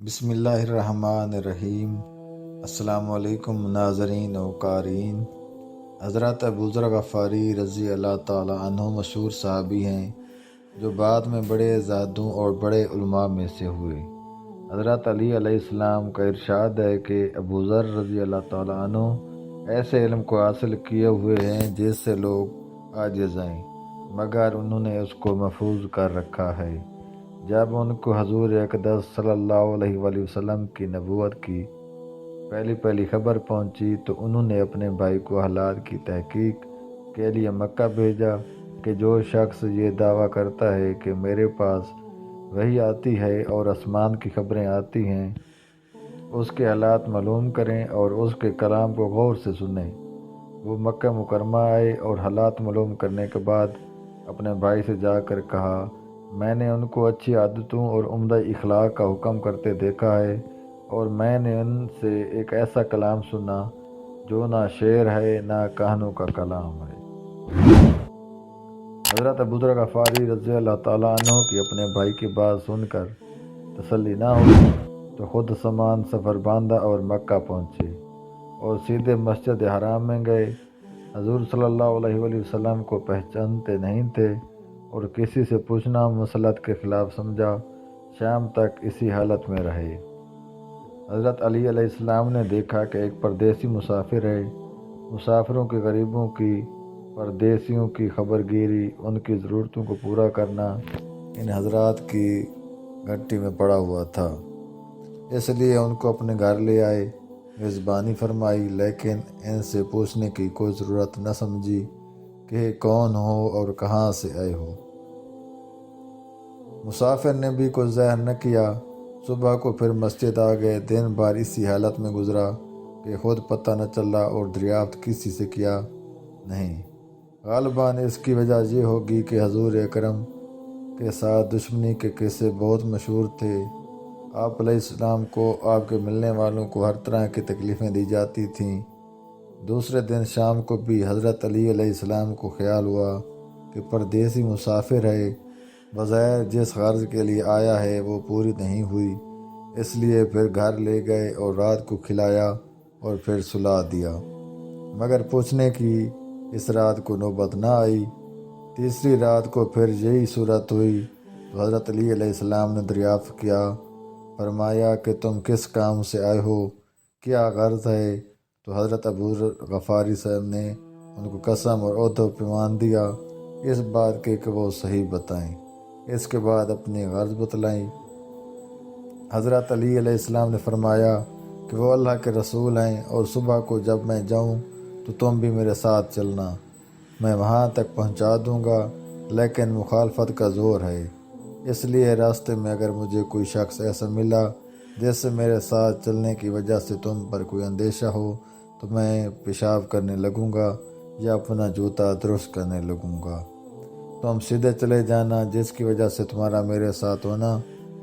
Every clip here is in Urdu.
بسم اللہ الرحمن الرحیم۔ السلام علیکم ناظرین و قارئین۔ حضرت ابوذر غفاری رضی اللہ تعالی عنہ مشہور صحابی ہیں جو بعد میں بڑے زاہدوں اور بڑے علماء میں سے ہوئے۔ حضرت علی علیہ السلام کا ارشاد ہے کہ ابوذر رضی اللہ تعالی عنہ ایسے علم کو حاصل کیے ہوئے ہیں جس سے لوگ عاجز ہیں، مگر انہوں نے اس کو محفوظ کر رکھا ہے۔ جب ان کو حضور اقدس صلی اللہ علیہ وآلہ وسلم کی نبوت کی پہلی خبر پہنچی تو انہوں نے اپنے بھائی کو حالات کی تحقیق کے لیے مکہ بھیجا کہ جو شخص یہ دعویٰ کرتا ہے کہ میرے پاس وحی آتی ہے اور آسمان کی خبریں آتی ہیں، اس کے حالات معلوم کریں اور اس کے کلام کو غور سے سنیں۔ وہ مکہ مکرمہ آئے اور حالات معلوم کرنے کے بعد اپنے بھائی سے جا کر کہا، میں نے ان کو اچھی عادتوں اور عمدہ اخلاق کا حکم کرتے دیکھا ہے، اور میں نے ان سے ایک ایسا کلام سنا جو نہ شعر ہے نہ کہانوں کا کلام ہے۔ حضرت ابوذر غفاری رضی اللہ تعالیٰ عنہ کی اپنے بھائی کی بات سن کر تسلی نہ ہوئی تو خود سامان سفر باندھا اور مکہ پہنچے اور سیدھے مسجد حرام میں گئے۔ حضور صلی اللہ علیہ وآلہ وسلم کو پہچانتے نہیں تھے اور کسی سے پوچھنا مسلط کے خلاف سمجھا۔ شام تک اسی حالت میں رہے۔ حضرت علی علیہ السلام نے دیکھا کہ ایک پردیسی مسافر ہے۔ مسافروں کی، غریبوں کی، پردیسیوں کی خبر گیری، ان کی ضرورتوں کو پورا کرنا ان حضرات کی گھٹی میں پڑا ہوا تھا، اس لیے ان کو اپنے گھر لے آئے، میزبانی فرمائی، لیکن ان سے پوچھنے کی کوئی ضرورت نہ سمجھی کہ کون ہو اور کہاں سے آئے ہو۔ مسافر نے بھی کوئی ظاہر نہ کیا۔ صبح کو پھر مسجد آ گئے۔ دن بھر اسی حالت میں گزرا کہ خود پتہ نہ چلا اور دریافت کسی سے کیا نہیں۔ غالباً اس کی وجہ یہ ہوگی کہ حضور اکرم کے ساتھ دشمنی کے قصے بہت مشہور تھے۔ آپ علیہ السلام کو آپ کے ملنے والوں کو ہر طرح کی تکلیفیں دی جاتی تھیں۔ دوسرے دن شام کو بھی حضرت علی علیہ السلام کو خیال ہوا کہ پردیسی مسافر ہے، بظاہر جس غرض کے لیے آیا ہے وہ پوری نہیں ہوئی، اس لیے پھر گھر لے گئے اور رات کو کھلایا اور پھر سلا دیا، مگر پوچھنے کی اس رات کو نوبت نہ آئی۔ تیسری رات کو پھر یہی صورت ہوئی تو حضرت علی علیہ السلام نے دریافت کیا، فرمایا کہ تم کس کام سے آئے ہو، کیا غرض ہے؟ تو حضرت ابوذر غفاری صاحب نے ان کو قسم اور عہد و پیمان دیا اس بات کے کہ وہ صحیح بتائیں۔ اس کے بعد اپنی غرض بتلائی۔ حضرت علی علیہ السلام نے فرمایا کہ وہ اللہ کے رسول ہیں اور صبح کو جب میں جاؤں تو تم بھی میرے ساتھ چلنا، میں وہاں تک پہنچا دوں گا، لیکن مخالفت کا زور ہے، اس لیے راستے میں اگر مجھے کوئی شخص ایسا ملا جس سے میرے ساتھ چلنے کی وجہ سے تم پر کوئی اندیشہ ہو تو میں پیشاب کرنے لگوں گا یا اپنا جوتا درست کرنے لگوں گا۔ تم سیدھے چلے جانا جس کی وجہ سے تمہارا میرے ساتھ ہونا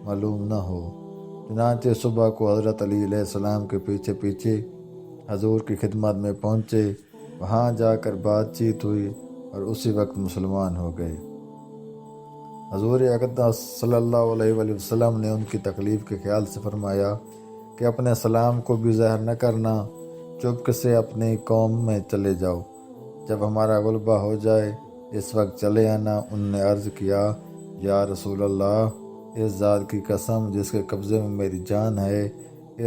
معلوم نہ ہو۔ چنانچہ صبح کو حضرت علی علیہ السلام کے پیچھے پیچھے حضور کی خدمت میں پہنچے، وہاں جا کر بات چیت ہوئی اور اسی وقت مسلمان ہو گئے۔ حضور اقدس صلی اللہ علیہ وآلہ وسلم نے ان کی تکلیف کے خیال سے فرمایا کہ اپنے سلام کو بھی ظاہر نہ کرنا، چپکے سے اپنی قوم میں چلے جاؤ، جب ہمارا غلبہ ہو جائے اس وقت چلے آنا۔ انہوں نے عرض کیا، یا رسول اللہ، اس ذات کی قسم جس کے قبضے میں میری جان ہے،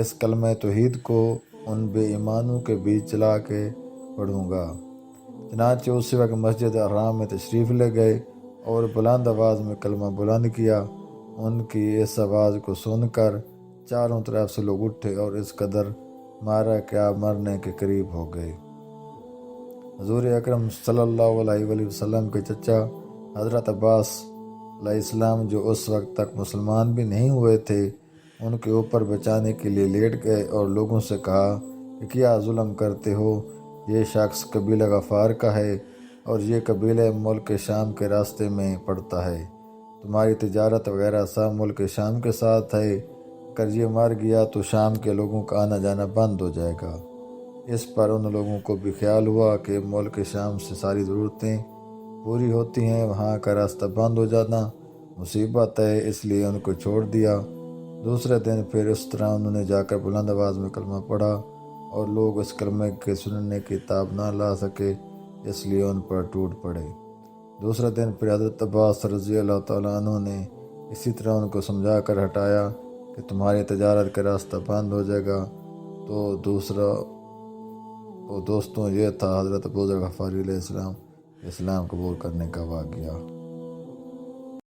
اس کلمہ توحید کو ان بے ایمانوں کے بیچ چلا کے پڑھوں گا۔ چنانچہ اسی وقت مسجد حرام میں تشریف لے گئے اور بلند آواز میں کلمہ بلند کیا۔ ان کی اس آواز کو سن کر چاروں طرف سے لوگ اٹھے اور اس قدر مارا کہ آپ مرنے کے قریب ہو گئے۔ حضور اکرم صلی اللہ علیہ وآلہ وسلم کے چچا حضرت عباس علیہ السلام جو اس وقت تک مسلمان بھی نہیں ہوئے تھے، ان کے اوپر بچانے کے لیے لیٹ گئے اور لوگوں سے کہا کہ کیا ظلم کرتے ہو؟ یہ شخص قبیلہ غفار کا ہے اور یہ قبیلہ ملک شام کے راستے میں پڑتا ہے، تمہاری تجارت وغیرہ سب ملک شام کے ساتھ ہے، اگر یہ مر گیا تو شام کے لوگوں کا آنا جانا بند ہو جائے گا۔ اس پر ان لوگوں کو بھی خیال ہوا کہ ملک شام سے ساری ضرورتیں پوری ہوتی ہیں، وہاں کا راستہ بند ہو جانا مصیبت ہے، اس لیے ان کو چھوڑ دیا۔ دوسرے دن پھر اس طرح انہوں نے جا کر بلند آواز میں کلمہ پڑھا اور لوگ اس کلمے کے سننے کی تاب نہ لا سکے، اس لیے ان پر ٹوٹ پڑے۔ دوسرے دن پھر حضرت عباس رضی اللہ تعالیٰ عنہ نے اسی طرح ان کو سمجھا کر ہٹایا کہ تمہاری تجارت کا راستہ بند ہو جائے گا۔ تو دوستوں یہ تھا حضرت ابوذر غفاری علیہ السلام اسلام قبول کرنے کا واقعہ۔